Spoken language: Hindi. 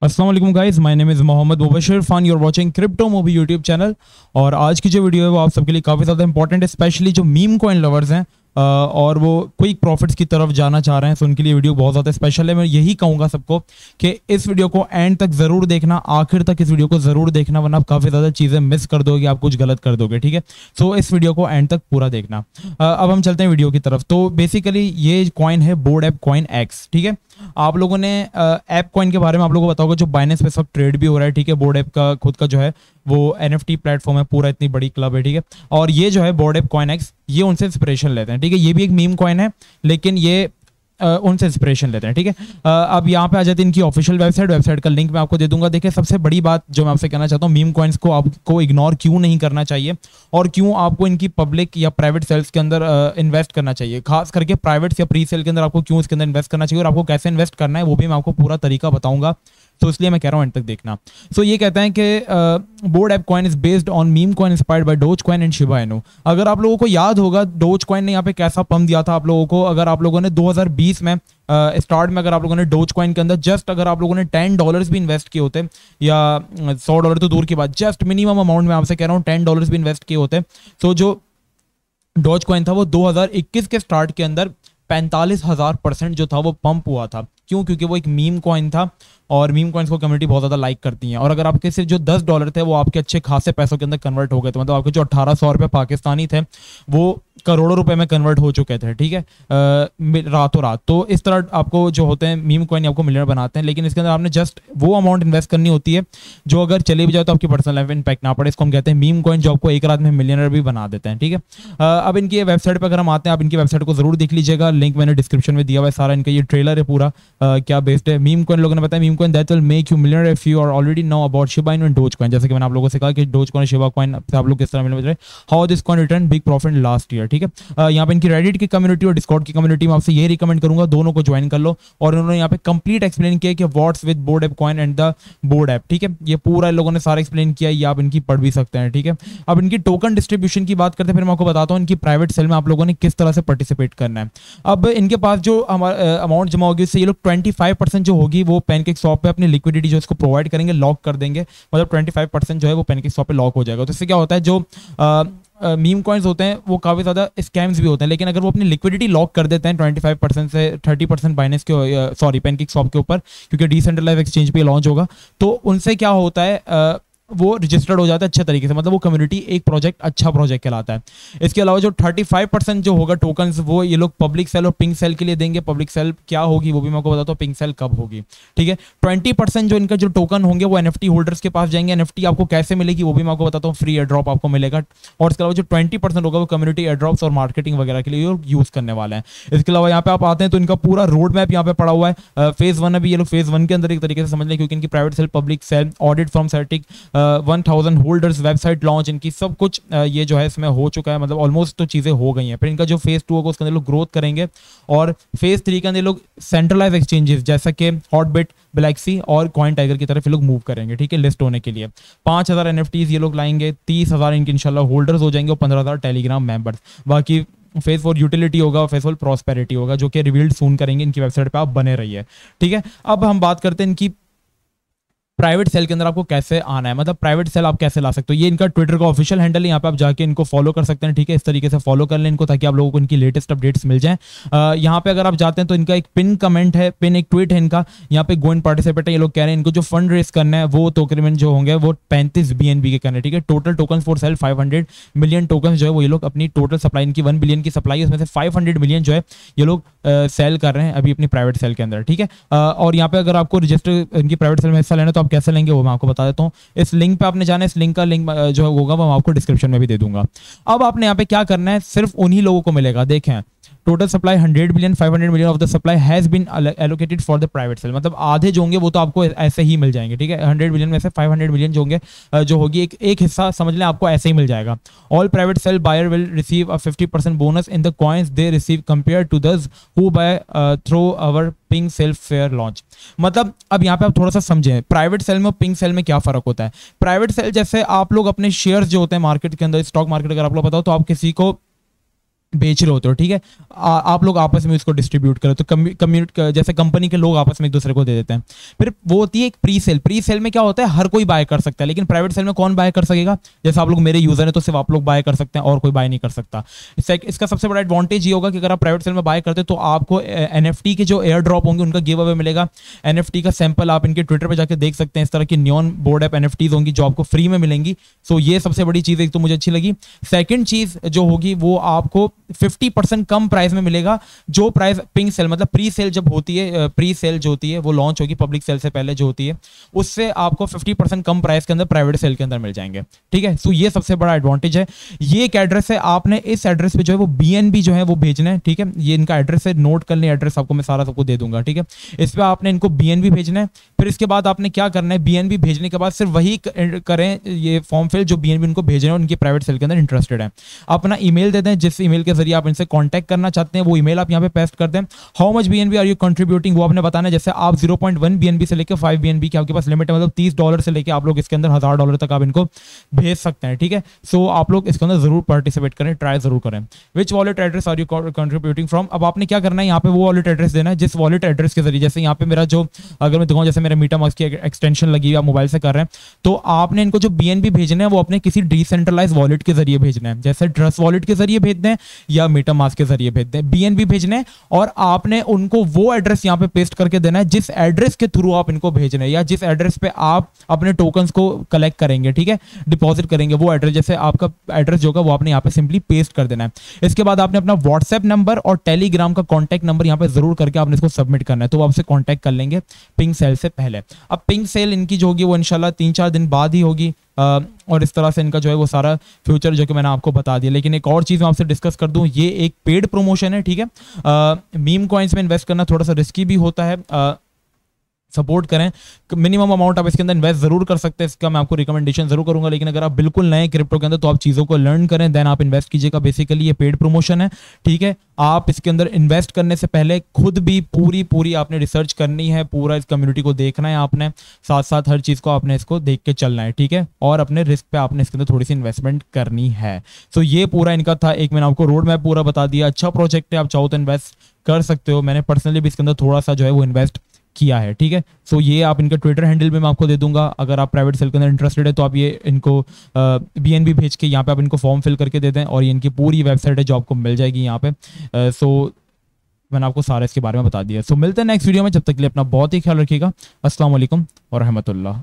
अस्सलाम वालेकुम guys, my name is Mohammad Mubashir फान, you are watching crypto movie YouTube channel. और आज की जो वीडियो है वो आप सबके लिए काफ़ी ज़्यादा इंपॉर्टेंट है, स्पेशली जो मीम कॉइन लवर्स हैं और वो क्विक प्रॉफिट्स की तरफ जाना चाह रहे हैं। सो उनके लिए वीडियो बहुत ज़्यादा स्पेशल है। मैं यही कहूँगा सबको कि इस वीडियो को एंड तक ज़रूर देखना, आखिर तक इस वीडियो को ज़रूर देखना, वरना आप काफ़ी ज़्यादा चीज़ें मिस कर दोगे, आप कुछ गलत कर दोगे। ठीक है, सो इस वीडियो को एंड तक पूरा देखना। अब हम चलते हैं वीडियो की तरफ। तो बेसिकली ये कॉइन है बोर्ड ऐप कॉइन एक्स। ठीक है, आप लोगों ने ऐप कॉइन के बारे में आप लोगों को बताओगे, जो बाइनेंस पे सब ट्रेड भी हो रहा है। ठीक है, बोर्ड ऐप का खुद का जो है वो एनएफटी प्लेटफॉर्म है, पूरा इतनी बड़ी क्लब है। ठीक है, और ये जो है बोर्ड ऐप कॉइन एक्स, ये उनसे इंस्पिरेशन लेते हैं। ठीक है, ये भी एक मीम कॉइन है, लेकिन ये उनसे इंस्पिरेशन लेते हैं। ठीक है, अब यहाँ पे आ जाते हैं इनकी ऑफिशियल वेबसाइट का लिंक मैं आपको दे दूंगा। देखिए, सबसे बड़ी बात जो मैं आपसे कहना चाहता हूँ, मीम कॉइन्स को आपको इग्नोर क्यों नहीं करना चाहिए और क्यों आपको इनकी पब्लिक या प्राइवेट सेल्स के अंदर इन्वेस्ट करना चाहिए, खास करके प्राइवेट या प्री सेल के अंदर आपको क्यों इसके अंदर इन्वेस्ट करना चाहिए और आपको कैसे इन्वेस्ट करना है, वो भी मैं आपको पूरा तरीका बताऊंगा। तो इसलिए मैं कह रहा हूँ एंड तक देखना। सो ये कहते हैं कि board app coin is based on meme coin inspired by dose coin and Shiba Inu. अगर आप लोगों को याद होगा, डोज कॉइन ने यहाँ पे कैसा पम्प दिया था आप लोगों को। अगर आप लोगों ने 2020 में स्टार्ट में अगर आप लोगों ने डोज कॉइन के अंदर जस्ट अगर आप लोगों ने $10 भी इन्वेस्ट किए होते, या $100 तो दूर की बात, जस्ट मिनिमम अमाउंट में आपसे कह रहा हूँ $10 भी इन्वेस्ट किए होते, तो जो डोज कॉइन था वो 2021 के स्टार्ट के अंदर 45,000% जो था वो पंप हुआ था। क्यों? क्योंकि वो एक मीम कॉइन था और मीम कॉइन्स को कम्युनिटी बहुत ज़्यादा लाइक करती है। और अगर आपके सिर्फ जो $10 थे वो आपके अच्छे खासे पैसों के अंदर कन्वर्ट हो गए थे, मतलब आपके जो 1800 रुपये पाकिस्तानी थे वो करोड़ों रुपए में कन्वर्ट हो चुके थे। ठीक है, रातों रात। तो इस तरह आपको जो होते हैं मीम कॉइन आपको मिलियनर बनाते हैं, लेकिन इसके अंदर आपने जस्ट वो अमाउंट इन्वेस्ट करनी होती है जो अगर चले भी जाए तो आपकी पर्सनल लाइफ में इंपैक्ट ना पड़े। इसको हम कहते हैं मीम कॉइन, जो आपको एक रात में मिलियनर भी बना देते हैं। ठीक है, अब इनकी वेबसाइट पर अगर हम आते हैं, आप इनकी वेबसाइट को जरूर देख लीजिएगा, लिंक मैंने डिस्क्रिप्शन में दिया हुआ है। सारा इनका ये ट्रेलर है पूरा, क्या बेस्ड है। मीम कॉइन लोगों ने बताया, meme coin that will make you millionaire if you are already know about Shiba Inu and doge coin. जैसे कि मैंने आप लोगों से कहा कि डोज कॉइन शिबा कॉइन से आप लोग किस तरह मिलने, how this coin return big profit last year. ठीक है, यहाँ पे इनकी रेडिट की कम्युनिटी और डिस्कॉर्ड की कम्युनिटी में आपसे ये रिकमेंड करूंगा, दोनों को ज्वाइन कर लो। और उन्होंने यहाँ पे कंप्लीट एक्सप्लेन किया कि what's with board app coin and the board app. ठीक है, ये पूरा लोगों ने सारा एक्सप्लेन किया, ये आप इनकी पढ़ भी सकते हैं। ठीक है, अब इनकी टोकन डिस्ट्रीब्यूशन की बात करते हैं, फिर मैं आपको बताता हूँ इनकी प्राइवेट सेल में आप लोगों ने किस तरह से पार्टिसिपेट करना है। अब इनके पास जो अमाउंट जमा होगी उससे ये लोग 25% जो होगी वो पैनकेक स्वैप पे अपनी लिक्विडिटी जो इसको प्रोवाइड करेंगे, लॉक कर देंगे। मतलब 25% जो है वो पैनकेक स्वैप पे लॉक हो जाएगा। तो इससे क्या होता है, जो मीम कॉइन्स होते हैं वो काफ़ी ज़्यादा स्कैम्स भी होते हैं, लेकिन अगर वो अपनी लिक्विडिटी लॉक कर देते हैं 25% से 30% बाइनेंस के, सॉरी पैनकेक स्वैप के ऊपर, क्योंकि डिसेंट्रलाइज एक्सचेंज पे लॉन्च होगा, तो उनसे क्या होता है, वो रजिस्टर्ड हो जाता है अच्छे तरीके से। मतलब वो कम्युनिटी एक प्रोजेक्ट अच्छा प्रोजेक्ट कहलाता है। इसके अलावा जो 35% जो होगा टोकन्स, वो ये लोग पब्लिक सेल और पिंक सेल के लिए देंगे। पब्लिक सेल क्या होगी वो भी मैं आपको बताता हूँ, पिंक सेल कब होगी। ठीक है, 20% जो इनका जो टोकन होंगे वो एनएफटी होल्डर्स के पास जाएंगे। एनएफटी आपको कैसे मिलेगी वो भी मैं आपको बताता हूँ, फ्री एयर ड्रॉप आपको मिलेगा। और इसके अलावा जो 20% होगा वो कम्युनिटी एयर ड्रॉप्स और मार्केटिंग वगैरह के लिए यूज करने वाले हैं। इसके अलावा यहाँ पे आप आते हैं तो इनका पूरा रोड मैप यहाँ पे पड़ा हुआ है। फेज 1 अभी ये लोग फेज 1 के अंदर एक तरीके से समझ लें, क्योंकि इनकी private sale, public sale, audit from सर्टिक, 1000 holders, website launch, इनकी सब कुछ ये जो है इसमें हो चुका है। मतलब ऑलमोस्ट तो चीज़ें हो गई हैं। फिर इनका जो फेज 2 होगा उसके अंदर लोग ग्रोथ करेंगे और फेज 3 के अंदर लोग सेंट्रलाइज एक्सचेंजेस जैसा कि हॉटबिट, ब्लैक्सी और कॉइन टाइगर की तरफ ये लोग मूव करेंगे। ठीक है, लिस्ट होने के लिए 5000 एनएफटीज ये लोग लाएंगे, 30,000 इनके इंशाल्लाह होल्डर्स हो जाएंगे और 15,000 टेलीग्राम मेंबर्स। बाकी फेज 4 यूटिलिटी होगा, फेज 4 प्रॉस्पेरिटी होगा, जो कि रिवील्ड सून करेंगे। इनकी वेबसाइट पर आप बने रहिए। ठीक है, अब हम बात करते हैं इनकी प्राइवेट सेल के अंदर आपको कैसे आना है, मतलब प्राइवेट सेल आप कैसे ला सकते हो। ये इनका ट्विटर का ऑफिशियल हैंडल है, यहाँ पे आप जाके इनको फॉलो कर सकते हैं। ठीक है, इस तरीके से फॉलो कर लें इनको, ताकि आप लोगों को इनकी लेटेस्ट अपडेट्स मिल जाएं। यहाँ पे अगर आप जाते हैं तो इनका एक पिन कमेंट है, पिन एक ट्वीट है इनका, यहाँ पे गो इन पार्टिसिपेट है। ये लोग कह रहे हैं इनको जो फंड रेस करना है वो तकरीबन जो होंगे वो 35 BNB के करने। ठीक है, total token for sale 500 million token जो है वो ये लोग अपनी टोटल सप्लाई, इनकी 1 बिलियन की सप्लाई है, उसमें से 500 मिलियन जो है ये लोग सेल कर रहे हैं अभी अपनी प्राइवेट सेल के अंदर। ठीक है, और यहाँ पे अगर आपको रजिस्टर इनकी प्राइवेट सेल में हिस्सा लेना तो आप कैसे लेंगे वो मैं आपको बता देता हूँ। इस लिंक पे आपने जाना है, इस लिंक का लिंक जो होगा वो मैं आपको डिस्क्रिप्शन में भी दे दूंगा। अब आपने यहाँ पे क्या करना है, सिर्फ उन्हीं लोगों को मिलेगा। देखें, total supply 100 billion, 500 million of the supply has been allocated for the private sale. मतलब आधे जो होंगे वो तो आपको ऐसे ही मिल जाएंगे। ठीक है, 100 बिलियन में से 500 मिलियन जो होंगे, जो होगी एक हिस्सा समझ लें आपको ऐसे ही मिल जाएगा। All private sale buyer will receive a 50% bonus in the coins they receive compare to those who buy through our pink sale fair launch. मतलब अब यहाँ पे आप थोड़ा सा समझें, प्राइवेट सेल में और पिंक सेल में क्या फर्क होता है। प्राइवेट सेल जैसे आप लोग अपने शेयर्स जो होते हैं मार्केट के अंदर, स्टॉक मार्केट अगर आप लोग बताओ तो आप किसी को बेच रहे होते हो, ठीक है। आप लोग आपस में इसको डिस्ट्रीब्यूट करो, तो कम्युनिटी जैसे कंपनी के लोग आपस में एक दूसरे को दे देते हैं। फिर वो होती है एक प्री सेल। प्री सेल में क्या होता है, हर कोई बाय कर सकता है, लेकिन प्राइवेट सेल में कौन बाय कर सकेगा? जैसे आप लोग मेरे यूजर हैं तो सिर्फ आप लोग बाय कर सकते हैं और कोई बाय नहीं कर सकता। इसका सबसे बड़ा एडवांटेज ये होगा कि अगर आप प्राइवेट सेल में बाय करते हैं तो आपको NFT के जो एयर ड्रॉप होंगे उनका गिव अवे मिलेगा। NFT का सैंपल आप इनके ट्विटर पर जाकर देख सकते हैं। इस तरह की नियॉन बोर्ड ऐप NFTs होंगी जो आपको फ्री में मिलेंगी। सो ये सबसे बड़ी चीज़ एक तो मुझे अच्छी लगी। सेकेंड चीज़ जो होगी वो आपको 50% कम प्राइस में मिलेगा। जो प्राइस पिंक सेल मतलब प्री सेल जब होती है, प्री सेल जो होती है वो लॉन्च होगी पब्लिक सेल से पहले जो होती है, उससे आपको 50% कम प्राइस के अंदर प्राइवेट सेल के अंदर मिल जाएंगे, ठीक है। सो ये सबसे बड़ा एडवांटेज है। ये एक एड्रेस है, आपने इस एड्रेस पे जो है वो BNB जो है वो भेजना है, ठीक है। ये इनका एड्रेस है, नोट कर लें एड्रेस, आपको मैं सारा सबको दे दूंगा, ठीक है। इस पर आपने इनको BNB भेजना है। फिर इसके बाद आपने क्या करना है, BNB भेजने के बाद सिर्फ वही करें ये फॉर्म फिल जो BNB उनको भेज रहे हैं, उनकी प्राइवेट सेल के अंदर इंटरेस्टेड है। अपना ईमेल दे दें, जिस ईमेल के जरिए आप इनसे कांटेक्ट करना चाहते हैं वो ईमेल आप यहाँ पे पेस्ट कर दें। How much BNB are you contributing, वो आपने बताना है। जैसे आप 0.1 BNB से लेकर 5 BNB की आपके पास लिमिट है, मतलब $30 से लेकर आप लोग इसके अंदर $1000 तक आप इनको भेज सकते हैं, ठीक है। सो आप लोग इसके अंदर जरूर पार्टिसिपेट करें, ट्राई जरूर करें। Which wallet address are you contributing from, अब आपने क्या करना है, यहाँ पे वो वॉलेट एड्रेस देना है जिस वॉलेट एड्रेस के जरिए, जैसे यहाँ पे मेरा जो, अगर मैं दिखाऊँ जैसे मेरा MetaMask की एक्सटेंशन लगी हुई आप मोबाइल से कर रहे हैं, तो आपने इनको जो BNB भेजना है वो अपने किसी डिसेंट्रलाइज वॉलेट के जरिए भेजना है। जैसे ट्रस्ट वॉलेट के जरिए भेज दें या MetaMask के जरिए भेज दें, BNB भेजने हैं। और आपने उनको वो एड्रेस यहाँ पे पेस्ट करके देना है जिस एड्रेस के थ्रू आप इनको भेज रहे हैं, या जिस एड्रेस पे आप अपने टोकन्स को कलेक्ट करेंगे, ठीक है, डिपॉजिट करेंगे, वो एड्रेस, जैसे आपका एड्रेस जो होगा वो आपने यहाँ पे सिंपली पेस्ट कर देना है। इसके बाद आपने अपना व्हाट्सएप नंबर और टेलीग्राम का कॉन्टैक्ट नंबर यहाँ पे जरूर करके आपने इसको सबमिट करना है, तो वो आपसे कॉन्टैक्ट कर लेंगे पिंक सेल से पहले। अब पिंक सेल इनकी जो होगी वो इंशाल्लाह 3-4 दिन बाद ही होगी, और इस तरह से इनका जो है वो सारा फ्यूचर जो कि मैंने आपको बता दिया। लेकिन एक और चीज़ मैं आपसे डिस्कस कर दूं, ये एक पेड प्रमोशन है, ठीक है। मीम कॉइन्स में इन्वेस्ट करना थोड़ा सा रिस्की भी होता है, सपोर्ट करें। मिनिमम अमाउंट आप इसके अंदर इन्वेस्ट जरूर कर सकते हैं, इसका मैं आपको रिकमेंडेशन जरूर करूंगा। लेकिन अगर आप बिल्कुल नए क्रिप्टो के अंदर तो आप चीज़ों को लर्न करें, देन आप इन्वेस्ट कीजिएगा। बेसिकली ये पेड प्रमोशन है, ठीक है। आप इसके अंदर इन्वेस्ट करने से पहले खुद भी पूरी आपने रिसर्च करनी है, पूरा इस कम्युनिटी को देखना है आपने, साथ साथ हर चीज़ को आपने इसको देख के चलना है, ठीक है। और अपने रिस्क पे आपने इसके अंदर थोड़ी सी इन्वेस्टमेंट करनी है। सो ये पूरा इनका था, एक मैंने आपको रोड मैप पूरा बता दिया। अच्छा प्रोजेक्ट है, आप चाहो तो इन्वेस्ट कर सकते हो। मैंने पर्सनली भी इसके अंदर थोड़ा सा जो है वो इन्वेस्ट किया है, ठीक है। सो ये आप इनका ट्विटर हैंडल में मैं आपको दे दूंगा। अगर आप प्राइवेट सेल के अंदर इंटरेस्टेड है तो आप ये इनको BNB भेज के यहाँ पे आप इनको फॉर्म फिल करके दे दें, और ये इनकी पूरी वेबसाइट है जो आपको मिल जाएगी यहाँ पे। सो मैंने आपको सारा इसके बारे में बता दिया। सो मिलते हैं नेक्स्ट वीडियो में, जब तक के लिए अपना बहुत ही ख्याल रखिएगा। अस्सलाम वालेकुम व रहमतुल्लाह।